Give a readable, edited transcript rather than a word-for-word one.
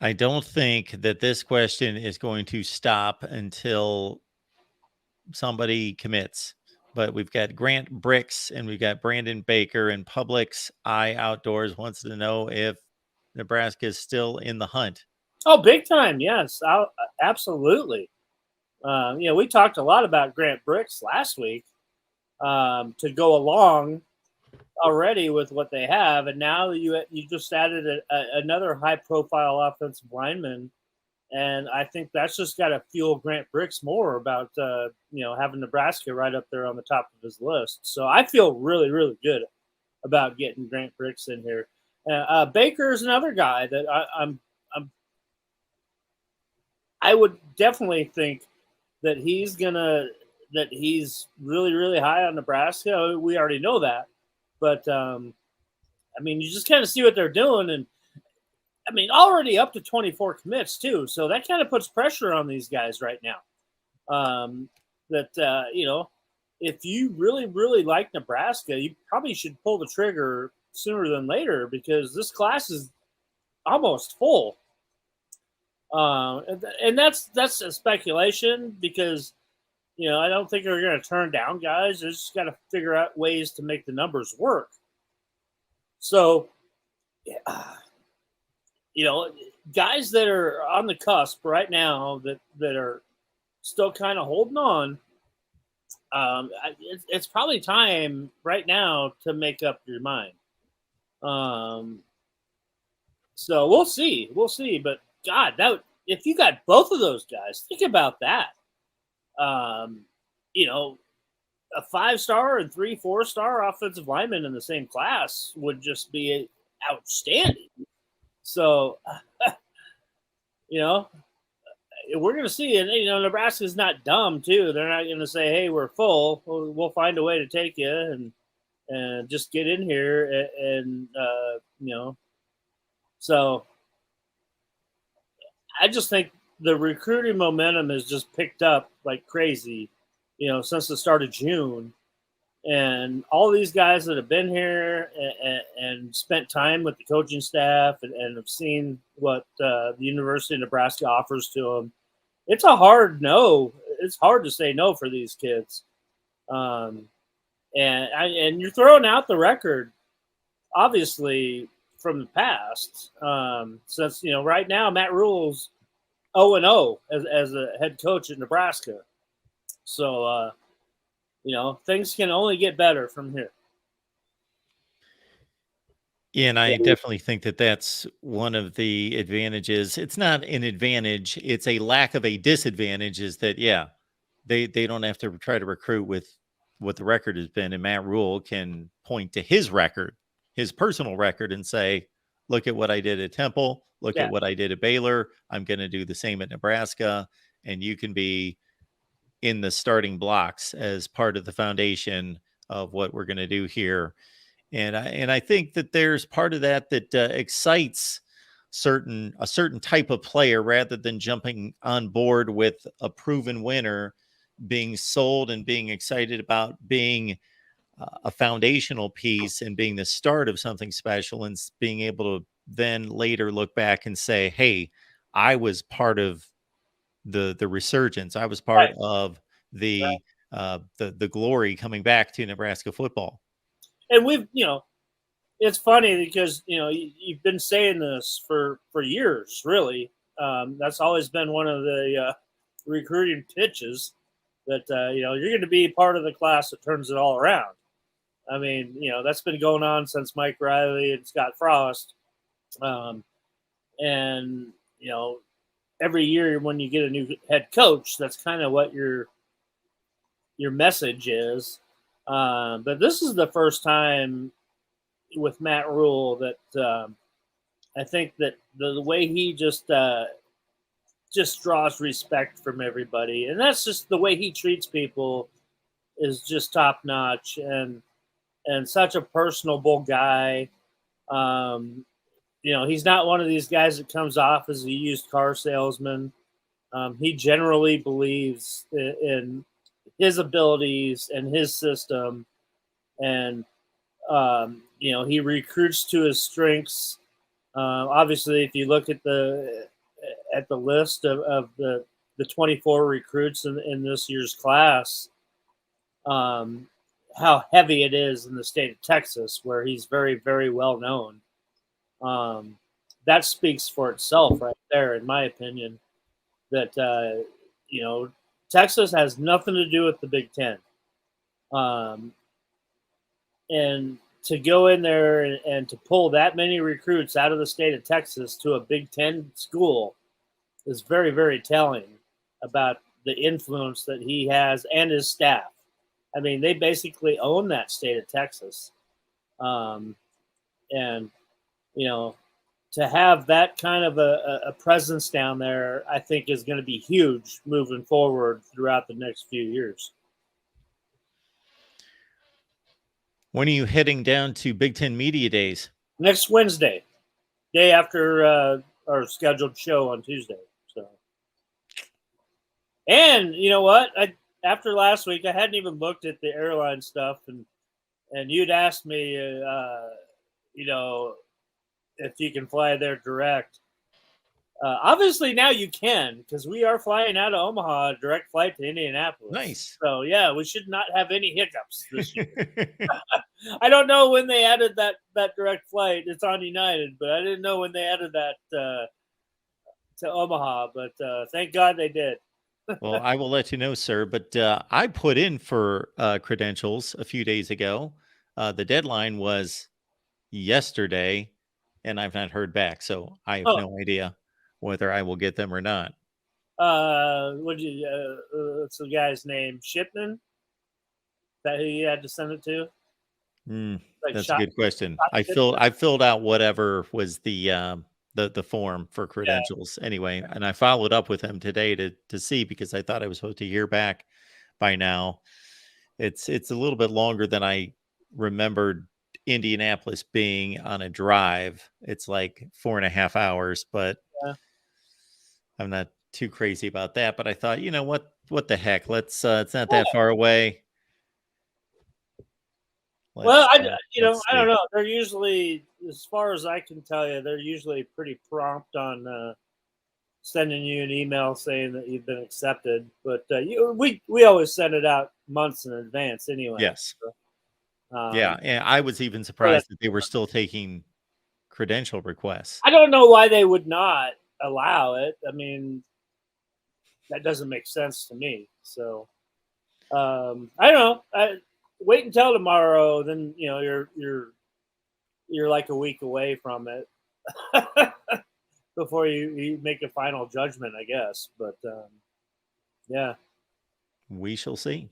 I don't think that this question is going to stop until somebody commits. But we've got Grant Bricks and we've got Brandon Baker, and Publix Eye Outdoors wants to know if Nebraska is still in the hunt. Oh, big time. Yes, absolutely. We talked a lot about Grant Bricks last week to go along already with what they have, and now you just added another high profile offensive lineman, and I think that's just got to fuel Grant Bricks more about having Nebraska right up there on the top of his list. So I feel really really good about getting Grant Bricks in here. Baker is another guy that I would definitely think that he's really really high on Nebraska. We already know that, but you just kind of see what they're doing, and already up to 24 commits too. So that kind of puts pressure on these guys right now. If you really really like Nebraska, you probably should pull the trigger sooner than later because this class is almost full. And that's a speculation because I don't think they're going to turn down guys. They just got to figure out ways to make the numbers work. So, guys that are on the cusp right now that are still kind of holding on. It's probably time right now to make up your mind. So we'll see, but God, if you got both of those guys, think about that. A 5-star and 3 4-star offensive linemen in the same class would just be outstanding. So, we're going to see, and Nebraska's not dumb too. They're not going to say, "Hey, we're full. We'll find a way to take you and just get in here." So I just think the recruiting momentum has just picked up like crazy, since the start of June. And all these guys that have been here and spent time with the coaching staff and have seen what the University of Nebraska offers to them, it's a hard no. It's hard to say no for these kids. And you're throwing out the record, obviously, from the past. Since, right now, Matt Rule's 0-0 as a head coach at Nebraska. So, things can only get better from here. Yeah, and I definitely think that that's one of the advantages. It's not an advantage; it's a lack of a disadvantage. Is that they don't have to try to recruit with what the record has been, and Matt Rule can point to his record, his personal record, and say, "Look at what I did at Temple. Look at what I did at Baylor. I'm going to do the same at Nebraska," and you can be in the starting blocks as part of the foundation of what we're going to do here. And I think that there's part of that excites a certain type of player rather than jumping on board with a proven winner, being sold and being excited about being a foundational piece and being the start of something special, and being able to then later look back and say, "Hey, I was part of the resurgence. I was part of the glory coming back to Nebraska football." And it's funny because you've been saying this for years, really. That's always been one of the recruiting pitches that you're going to be part of the class that turns it all around. That's been going on since Mike Riley and Scott Frost, and every year when you get a new head coach, that's kind of what your message is. But this is the first time with Matt Rule that I think that the way he just draws respect from everybody, and that's just the way he treats people is just top notch and such a personable guy. He's not one of these guys that comes off as a used car salesman. He generally believes in his abilities and his system, and he recruits to his strengths. Obviously, if you look at the list of the 24 recruits in this year's class, how heavy it is in the state of Texas, where he's very, very well known. That speaks for itself right there, in my opinion, that, Texas has nothing to do with the Big Ten. And to go in there and to pull that many recruits out of the state of Texas to a Big Ten school is very, very telling about the influence that he has and his staff. I mean, they basically own that state of Texas. And, to have that kind of a presence down there, I think is going to be huge moving forward throughout the next few years. When are you heading down to Big Ten Media Days? Next Wednesday, day after our scheduled show on Tuesday. So, and you know what? After last week, I hadn't even looked at the airline stuff, and you'd asked me, if you can fly there direct. Obviously, now you can, because we are flying out of Omaha, a direct flight to Indianapolis. Nice. So, yeah, we should not have any hiccups this year. I don't know when they added that direct flight. It's on United, but I didn't know when they added that to Omaha. But thank God they did. Well, I will let you know, sir. But I put in for credentials a few days ago. The deadline was yesterday, and I've not heard back. So I have no idea whether I will get them or not. What's the guy's name? Shipman? Is that who you had to send it to? That's a good question. I filled out whatever was the form for credentials anyway, and I followed up with him today to see, because I thought I was supposed to hear back by now. It's a little bit longer than I remembered Indianapolis being on a drive. It's like 4.5 hours, but I'm not too crazy about that. But I thought, you know what the heck? Let's it's not that far away. I don't know. They're usually, as far as I can tell you, they're usually pretty prompt on sending you an email saying that you've been accepted. But we always send it out months in advance anyway. Yes. So, and I was even surprised that they were still taking credential requests. I don't know why they would not allow it. I mean, that doesn't make sense to me. So I don't know. Wait until tomorrow, then you're like a week away from it before you make a final judgment, I guess. But yeah, we shall see.